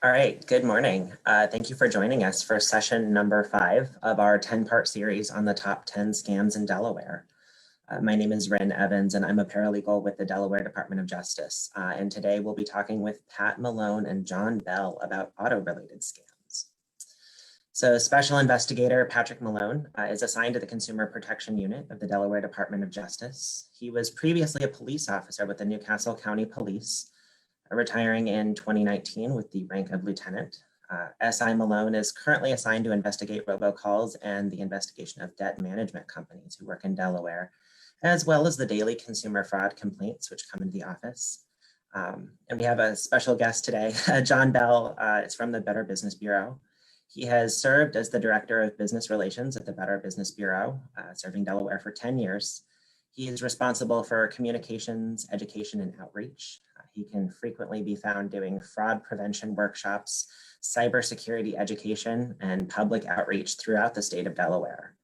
All right, good morning. Thank you for joining us for session number 5 of our 10-part series on the top 10 scams in Delaware. My name is Rhynn Evans, and I'm a paralegal with the Delaware Department of Justice. And today we'll be talking with Pat Malone and John Bell about auto-related scams. So Special Investigator Patrick Malone is assigned to the Consumer Protection Unit of the Delaware Department of Justice. He was previously a police officer with the Newcastle County Police, retiring in 2019 with the rank of lieutenant. SI Malone is currently assigned to investigate robocalls and the investigation of debt management companies who work in Delaware, as well as the daily consumer fraud complaints which come into the office. And we have a special guest today. John Bell is from the Better Business Bureau. He has served as the Director of Business Relations at the Better Business Bureau, serving Delaware for 10 years. He is responsible for communications, education, and outreach. He can frequently be found doing fraud prevention workshops, cybersecurity education, and public outreach throughout the state of Delaware.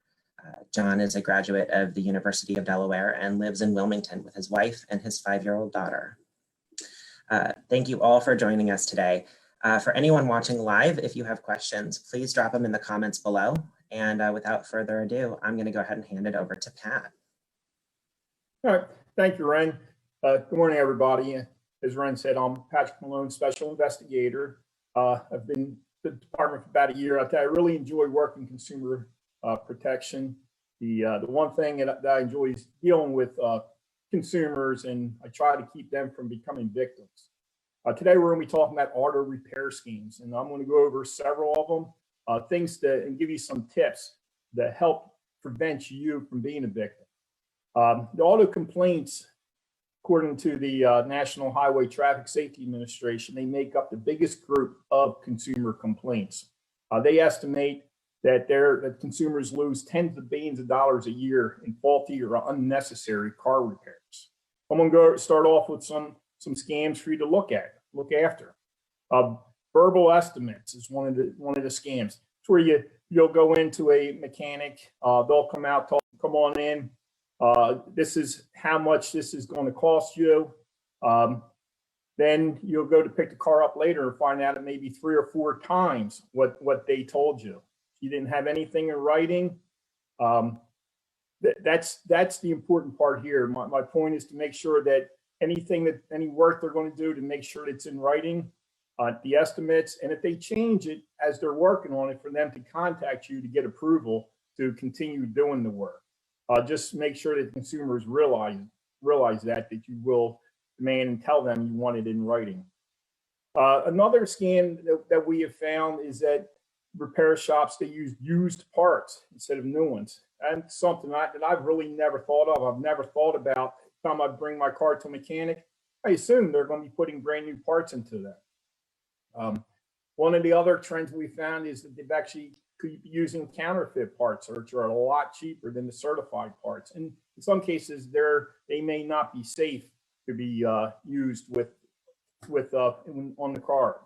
John is a graduate of the University of Delaware and lives in Wilmington with his wife and his 5-year-old daughter. Thank you all for joining us today. For anyone watching live, if you have questions, please drop them in the comments below. And without further ado, I'm going to go ahead and hand it over to Pat. All right, thank you, Rhynn. Good morning, everybody. As Rhynn said, I'm Patrick Malone, Special Investigator. I've been with the department for about a year. I really enjoy working consumer protection. The one thing that I enjoy is dealing with consumers, and I try to keep them from becoming victims. Today, we're going to be talking about auto repair schemes, and I'm going to go over several of them, and give you some tips that help prevent you from being a victim. The auto complaints, according to the National Highway Traffic Safety Administration, they make up the biggest group of consumer complaints. They estimate that consumers lose tens of billions of dollars a year in faulty or unnecessary car repairs. I'm going to start off with some scams for you to look after. Verbal estimates is one of the scams. It's where you'll go into a mechanic, they'll come out, come on in. This is how much this is going to cost you. Then you'll go to pick the car up later and find out it may be 3 or 4 times what they told you. You didn't have anything in writing. That's the important part here. My point is to make sure that any work they're going to do, to make sure it's in writing, the estimates, and if they change it as they're working on it, for them to contact you to get approval to continue doing the work. Just make sure that consumers realize that you will demand and tell them you want it in writing. Another scam that we have found is that repair shops, they use used parts instead of new ones. And something that I've really never thought of. I've never thought about the time I bring my car to a mechanic. I assume they're going to be putting brand new parts into them. One of the other trends we found is that they've actually could be using counterfeit parts, which are a lot cheaper than the certified parts. And in some cases, they may not be safe to be used on the car.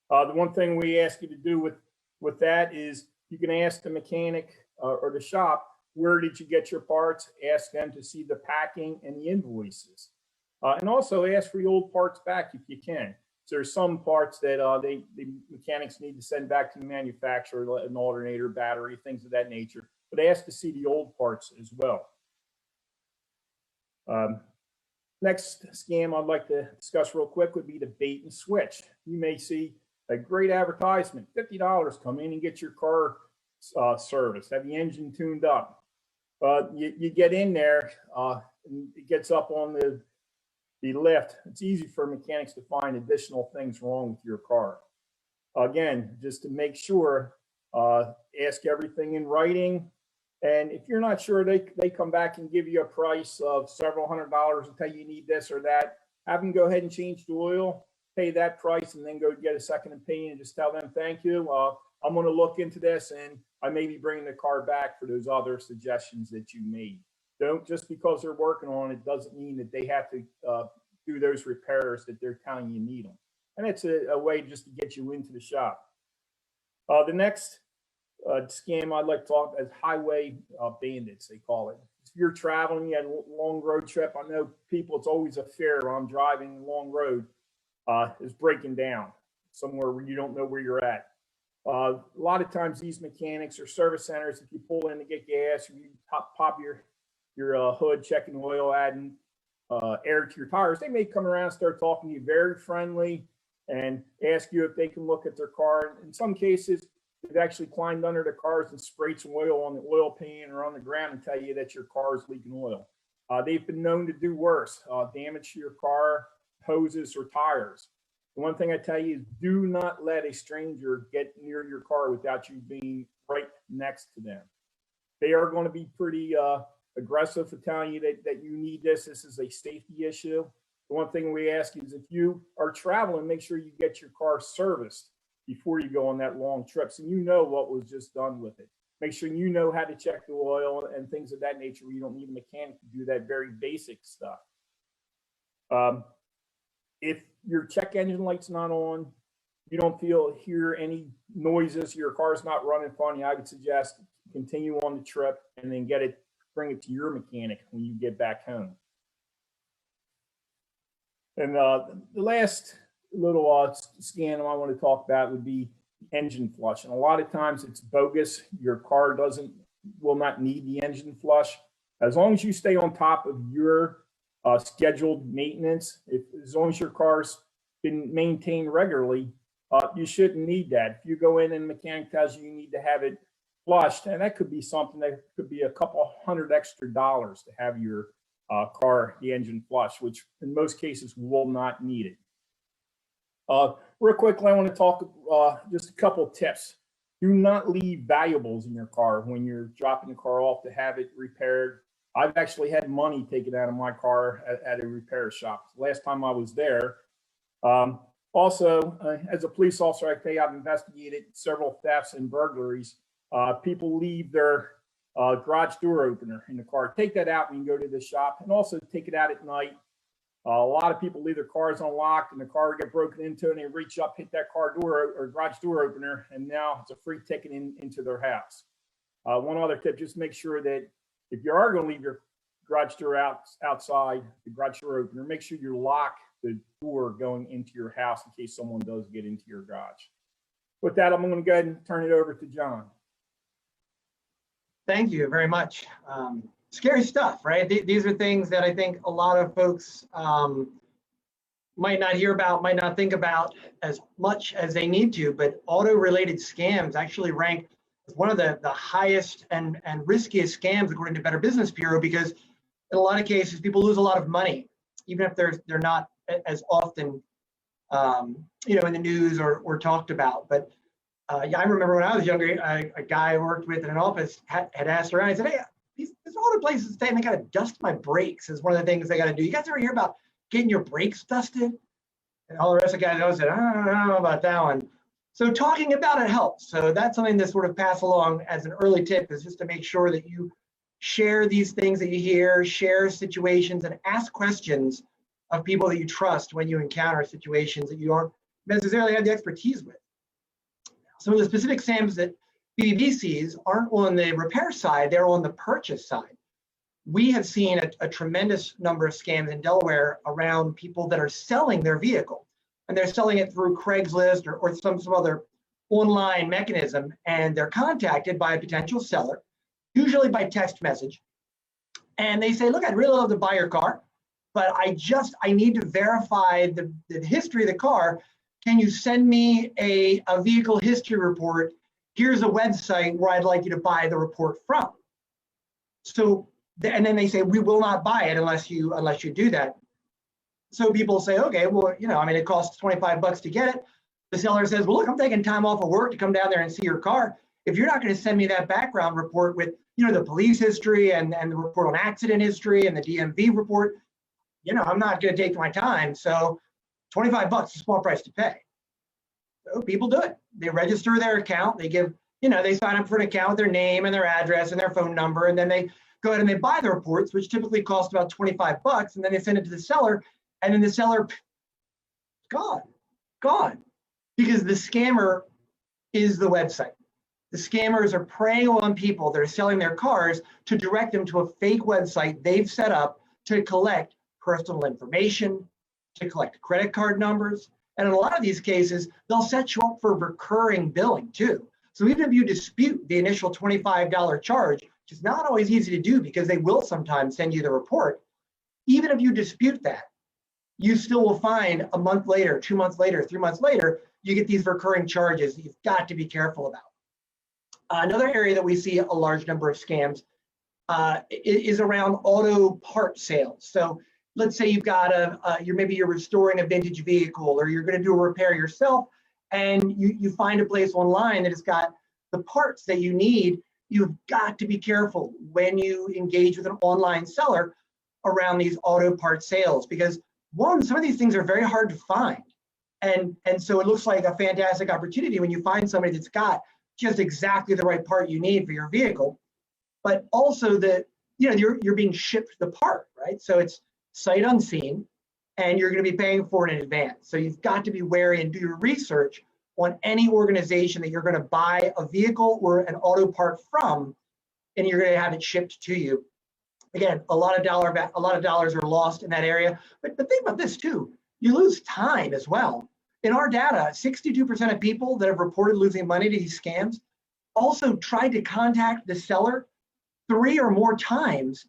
The one thing we ask you to do with that is you can ask the mechanic or the shop, where did you get your parts? Ask them to see the packing and the invoices. And also ask for the old parts back if you can. So there's some parts that the mechanics need to send back to the manufacturer, an alternator, battery, things of that nature. But ask to see the old parts as well. Next scam I'd like to discuss real quick would be the bait and switch. You may see a great advertisement, $50, come in and get your car serviced, have the engine tuned up. You get in there, and it gets up on the lift. It's easy for mechanics to find additional things wrong with your car. Again, just to make sure, ask everything in writing. And if you're not sure, they come back and give you a price of several $100s and tell you need this or that. Have them go ahead and change the oil, pay that price, and then go get a second opinion and just tell them, thank you. I'm going to look into this, and I may be bringing the car back for those other suggestions that you made. Don't, just because they're working on it doesn't mean that they have to do those repairs that they're telling you need them. And it's a way just to get you into the shop. The next scam I'd like to talk as highway bandits, they call it. If you're traveling, you had a long road trip, I know people, it's always a fear when I'm driving a long road, is breaking down. somewhere where you don't know where you're at. A lot of times these mechanics or service centers, if you pull in to get gas, or you pop your hood, checking oil, adding air to your tires, they may come around and start talking to you very friendly and ask you if they can look at their car. In some cases, they've actually climbed under the cars and sprayed some oil on the oil pan or on the ground and tell you that your car is leaking oil. They've been known to do worse, damage to your car, hoses, or tires. The one thing I tell you is do not let a stranger get near your car without you being right next to them. They are going to be pretty aggressive for telling you that you need this. This is a safety issue. The one thing we ask is if you are traveling, make sure you get your car serviced before you go on that long trip, so you know what was just done with it. Make sure you know how to check the oil and things of that nature where you don't need a mechanic to do that very basic stuff. If your check engine light's not on, you don't hear any noises, your car's not running funny, I would suggest continue on the trip and then bring it to your mechanic when you get back home. And the last little scam I want to talk about would be engine flush. And a lot of times it's bogus. Your car will not need the engine flush. As long as you stay on top of your scheduled maintenance, as long as your car's been maintained regularly, you shouldn't need that. If you go in and the mechanic tells you need to have it flushed, and that could be something that could be a couple $100 extra to have your car, the engine flush, which in most cases will not need it. Real quickly, I want to talk just a couple of tips. Do not leave valuables in your car when you're dropping the car off to have it repaired. I've actually had money taken out of my car at a repair shop. Last time I was there. Also, as a police officer, I think I've investigated several thefts and burglaries. People leave their garage door opener in the car. Take that out when you go to the shop, and also take it out at night. A lot of people leave their cars unlocked and the car get broken into, and they reach up, hit that car door or garage door opener, and now it's a free ticket into their house. One other tip, just make sure that if you are going to leave your garage door outside, the garage door opener, make sure you lock the door going into your house in case someone does get into your garage. With that, I'm going to go ahead and turn it over to John. Thank you very much. Scary stuff, right? These are things that I think a lot of folks might not hear about, might not think about as much as they need to, but auto-related scams actually rank as one of the highest and riskiest scams according to Better Business Bureau, because in a lot of cases, people lose a lot of money, even if they're not as often in the news or talked about. But yeah, I remember when I was younger, a guy I worked with in an office had asked around. He said, "Hey, these auto places saying they got to dust my brakes is one of the things they got to do. You guys ever hear about getting your brakes dusted?" And all the rest of the guys said, "I don't know about that one." So talking about it helps. So that's something to sort of pass along as an early tip, is just to make sure that you share these things that you hear, share situations, and ask questions of people that you trust when you encounter situations that you don't necessarily have the expertise with. Some of the specific scams that BBB sees aren't on the repair side, they're on the purchase side. We have seen a tremendous number of scams in Delaware around people that are selling their vehicle, and they're selling it through Craigslist or some other online mechanism, and they're contacted by a potential seller, usually by text message, and they say, "Look, I'd really love to buy your car, but I need to verify the history of the car. Can you send me a vehicle history report? Here's a website where I'd like you to buy the report from." So, and then they say, "We will not buy it unless you do that." So people say, "Okay, well, it costs $25 to get it." The seller says, "Well, look, I'm taking time off of work to come down there and see your car. If you're not going to send me that background report with, the police history and the report on accident history and the DMV report, I'm not going to take my time. So $25 is a small price to pay." So people do it. They register their account. They give, they sign up for an account with their name and their address and their phone number, and then they go ahead and they buy the reports, which typically cost about $25, and then they send it to the seller, and then the seller, gone, because the scammer is the website. The scammers are preying on people that are selling their cars to direct them to a fake website they've set up to collect personal information, to collect credit card numbers, And in a lot of these cases, they'll set you up for recurring billing too. So even if you dispute the initial $25 charge, which is not always easy to do because they will sometimes send you the report, even if you dispute that, you still will find a month later, 2 months later, 3 months later, you get these recurring charges that you've got to be careful about. Another area that we see a large number of scams is around auto part sales. So let's say you've got maybe you're restoring a vintage vehicle, or you're going to do a repair yourself, and you find a place online that has got the parts that you need. You've got to be careful when you engage with an online seller around these auto part sales, because one, some of these things are very hard to find. And so it looks like a fantastic opportunity when you find somebody that's got just exactly the right part you need for your vehicle, but also that, you know, you're being shipped the part, right? So it's sight unseen, and you're going to be paying for it in advance. So you've got to be wary and do your research on any organization that you're going to buy a vehicle or an auto part from, and you're going to have it shipped to you. Again, a lot of dollars are lost in that area. But think about this too: you lose time as well. In our data, 62% of people that have reported losing money to these scams also tried to contact the seller 3 or more times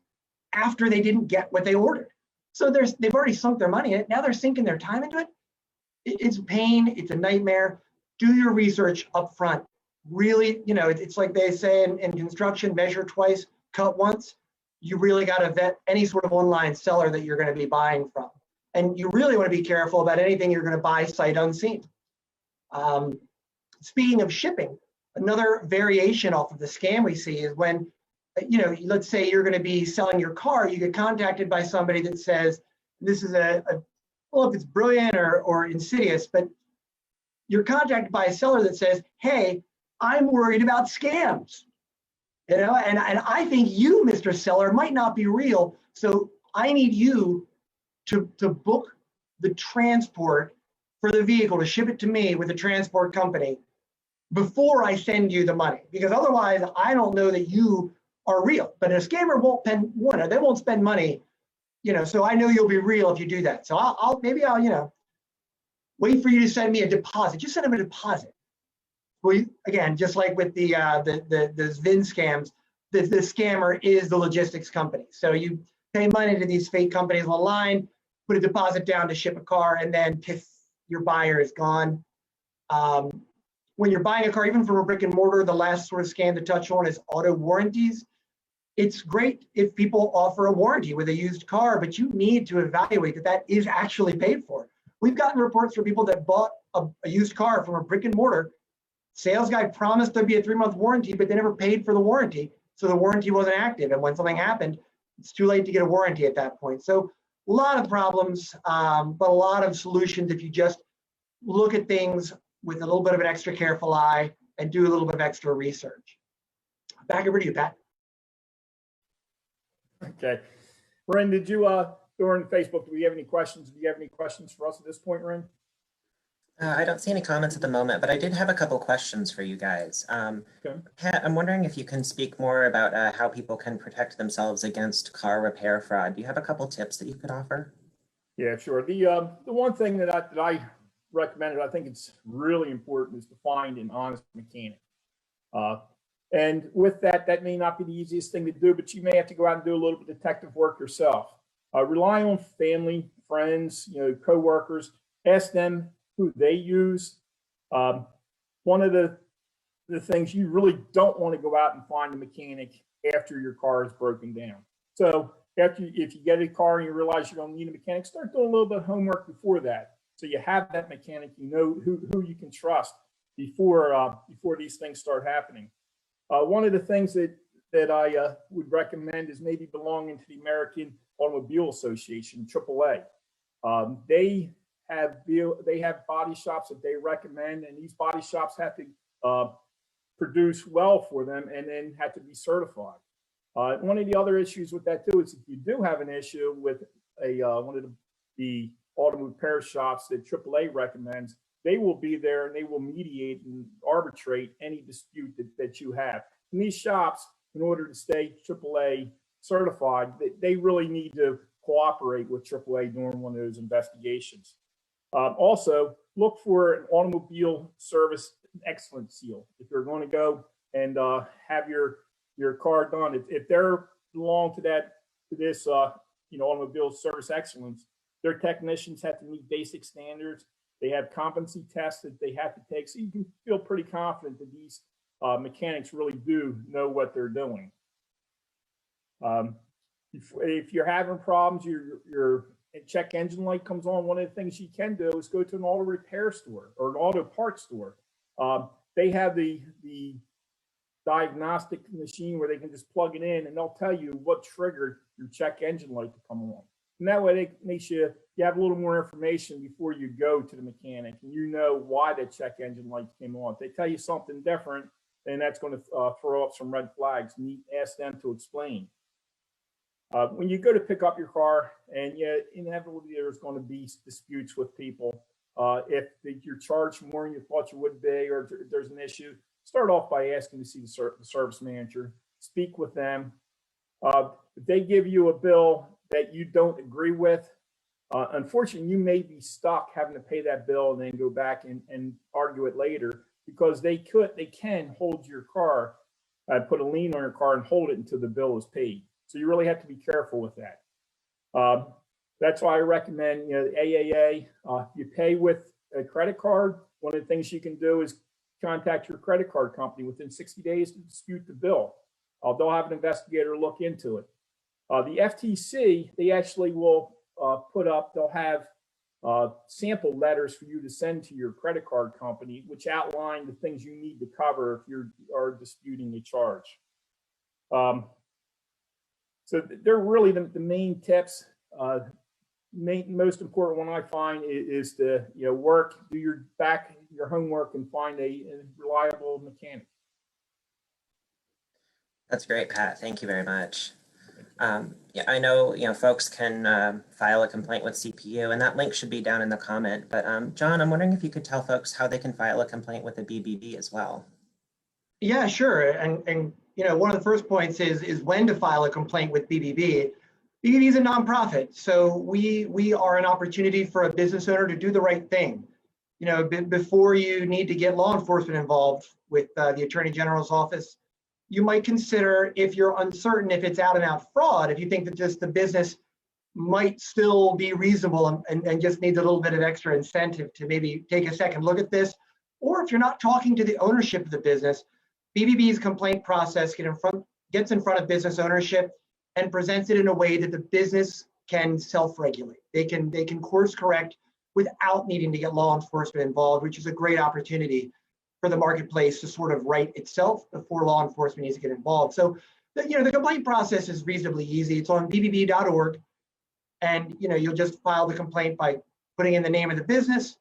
after they didn't get what they ordered. So they've already sunk their money in it. Now they're sinking their time into it. It's pain. It's a nightmare. Do your research up front. Really, you know, it's like they say in construction: measure twice, cut once. You really got to vet any sort of online seller that you're going to be buying from. And you really want to be careful about anything you're going to buy sight unseen. Speaking of shipping, another variation off of the scam we see is when, you know, let's say you're going to be selling your car, you get contacted by somebody that says, this is well, if it's brilliant or insidious, but you're contacted by a seller that says, hey, I'm worried about scams. You know, and I think you, Mr. Seller, might not be real. So I need you to book the transport for the vehicle, to ship it to me with a transport company before I send you the money, because otherwise I don't know that you are real. But a scammer they won't spend money, you know, so I know you'll be real if you do that. So I'll you know, wait for you to send me a deposit. Just send them a deposit. Well, again, just like with the VIN scams, the scammer is the logistics company. So you pay money to these fake companies online, put a deposit down to ship a car, and then piff, your buyer is gone. When you're buying a car, even from a brick and mortar, the last sort of scam to touch on is auto warranties. It's great if people offer a warranty with a used car, but you need to evaluate that is actually paid for. We've gotten reports from people that bought a used car from a brick and mortar. Sales guy promised there'd be a 3-month warranty, but they never paid for the warranty. So the warranty wasn't active. And when something happened, it's too late to get a warranty at that point. So a lot of problems, but a lot of solutions if you just look at things with a little bit of an extra careful eye and do a little bit of extra research. Back over to you, Pat. Okay. Rhynn, did you, during Facebook, do we have any questions? Do you have any questions for us at this point, Rhynn? I don't see any comments at the moment, but I did have a couple questions for you guys. Okay. Pat, I'm wondering if you can speak more about how people can protect themselves against car repair fraud. Do you have a couple tips that you could offer? Yeah, sure. The one thing that I recommended, I think it's really important, is to find an honest mechanic. And with that, that may not be the easiest thing to do, but you may have to go out and do a little bit of detective work yourself. Rely on family, friends, you know, coworkers. Ask them who they use. One of the things, you really don't want to go out and find a mechanic after your car is broken down. So if you get a car and you realize you don't need a mechanic, start doing a little bit of homework before that. So you have that mechanic, you know who you can trust before these things start happening. One of the things that I would recommend is maybe belonging to the American Automobile Association, AAA. They have body shops that they recommend, and these body shops have to produce well for them and then have to be certified. One of the other issues with that too is if you do have an issue with one of the automobile repair shops that AAA recommends, they will be there and they will mediate and arbitrate any dispute that you have. And these shops, in order to stay AAA certified, they really need to cooperate with AAA during one of those investigations. Also, look for an automobile service excellence seal. If you're going to go and have your car done, if they're belong to this automobile service excellence, their technicians have to meet basic standards. They have competency tests that they have to take, so you can feel pretty confident that these mechanics really do know what they're doing. If you're having problems, your check engine light comes on, one of the things you can do is go to an auto repair store or an auto parts store. They have the diagnostic machine where they can just plug it in and they'll tell you what triggered your check engine light to come on. And that way it makes you have a little more information before you go to the mechanic and you know why the check engine light came on. If they tell you something different, then that's going to throw up some red flags, and you ask them to explain. When you go to pick up your car, and inevitably there's going to be disputes with people. If you're charged more than you thought you would be, or there's an issue, start off by asking to see the service manager. Speak with them. If they give you a bill that you don't agree with, unfortunately, you may be stuck having to pay that bill and then go back and argue it later, because they can hold your car, put a lien on your car and hold it until the bill is paid. So you really have to be careful with that. That's why I recommend, the AAA. If you pay with a credit card, one of the things you can do is contact your credit card company within 60 days to dispute the bill. They'll have an investigator look into it. The FTC, they actually will they'll have sample letters for you to send to your credit card company, which outline the things you need to cover if you are disputing a charge. So they're really the main tips. Most important one I find is to do your homework and find a reliable mechanic. That's great, Pat. Thank you very much. Yeah, I know folks can file a complaint with CPU, and that link should be down in the comment. But John, I'm wondering if you could tell folks how they can file a complaint with the BBB as well. Yeah, sure. And one of the first points is when to file a complaint with BBB. BBB is a nonprofit, so we are an opportunity for a business owner to do the right thing. Before you need to get law enforcement involved with the Attorney General's office, you might consider, if you're uncertain if it's out and out fraud, if you think that just the business might still be reasonable and just needs a little bit of extra incentive to maybe take a second look at this, or if you're not talking to the ownership of the business, BBB's complaint process gets in front of business ownership and presents it in a way that the business can self-regulate. They can course correct without needing to get law enforcement involved, which is a great opportunity for the marketplace to sort of right itself before law enforcement needs to get involved. So the complaint process is reasonably easy. It's on bbb.org, and you'll just file the complaint by putting in the name of the business,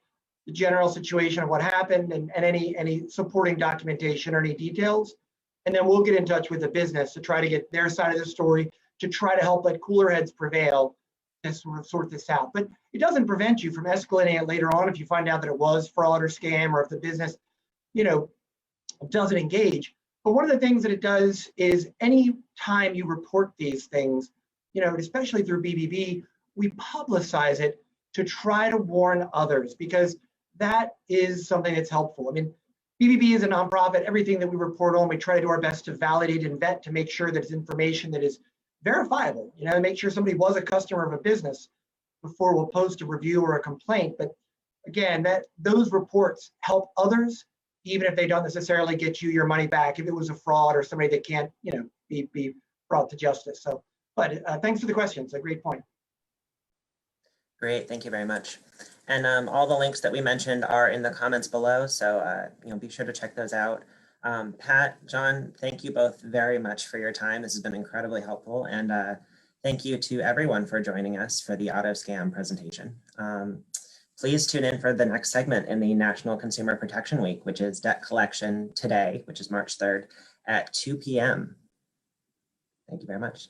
the general situation of what happened, and any supporting documentation or any details. And then we'll get in touch with the business to try to get their side of the story, to try to help let cooler heads prevail and sort of sort this out. But it doesn't prevent you from escalating it later on if you find out that it was fraud or scam, or if the business doesn't engage. But one of the things that it does is, any time you report these things, especially through BBB, we publicize it to try to warn others, because that is something that's helpful. I mean, BBB is a nonprofit. Everything that we report on, we try to do our best to validate and vet to make sure that it's information that is verifiable, make sure somebody was a customer of a business before we'll post a review or a complaint. But again, those reports help others, even if they don't necessarily get you your money back if it was a fraud or somebody that can't, be brought to justice. So, but thanks for the question. It's a great point. Great, thank you very much. And all the links that we mentioned are in the comments below, so be sure to check those out. Pat, John, thank you both very much for your time. This has been incredibly helpful, and thank you to everyone for joining us for the auto scam presentation. Please tune in for the next segment in the National Consumer Protection Week, which is debt collection today, which is March 3rd at 2 p.m. Thank you very much.